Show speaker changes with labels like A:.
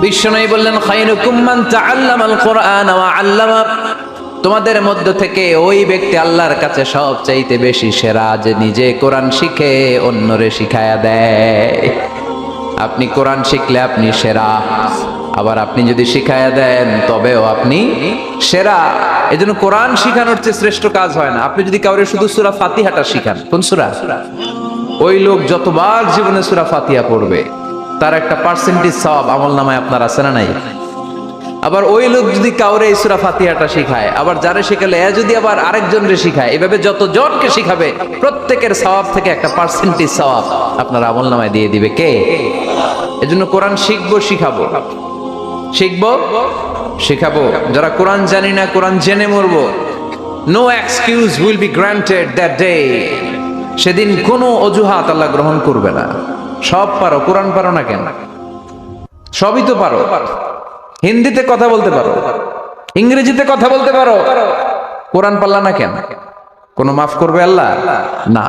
A: বিশ্বনবী বললেন খায়রুকুম মান তাআল্লামাল কুরআন ওয়া আল্লামা, তোমাদের মধ্য থেকে ওই ব্যক্তি আল্লাহর কাছে সবচাইতে বেশি সেরা যে নিজে কোরআন শিখে অন্যরে শিখায়া দেয়। আপনি কোরআন শিখলে আপনি সেরা, আবার আপনি যদি শিখায়া দেন তবেও আপনি সেরা। এজন্য কোরআন শিখানোর চেয়ে শ্রেষ্ঠ কাজ হয় না। আপনি যদি কাউরে শুধু সূরা ফাতিহাটা শিখান, কোন সূরা, ওই লোক যতবার জীবনে সূরা ফাতিহা পড়বে তার একটা পার্সেন্টেজ সওয়াব আমলনামায় আপনার আছে না নাই? আবার ওই লোক যদি কাউরে এই সূরা ফাতিহাটা শিখায়, আবার যারে শিখালে এ যদি আবার আরেকজনরে শিখায়, এভাবে যতজনকে শিখাবে প্রত্যেকের সওয়াব থেকে একটা পার্সেন্টেজ সওয়াব আপনার আমলনামায় দিয়ে দিবে কে? এজন্য কোরআন শিখবো, শিখাবো, শিখবো, শিখাবো। যারা কোরআন জানি না, কোরআন জেনে মরবো। No excuse will be granted that day. সেদিন কোনো অজুহাত আল্লাহ গ্রহণ করবে না। সব পারো, কোরআন পারো না কেন? সবই তো পারো। হিন্দিতে কথা বলতে পারো, ইংরেজিতে কথা বলতে পারো, কোরআন পারলা না কেন? কোনো মাফ করবে আল্লাহ? না।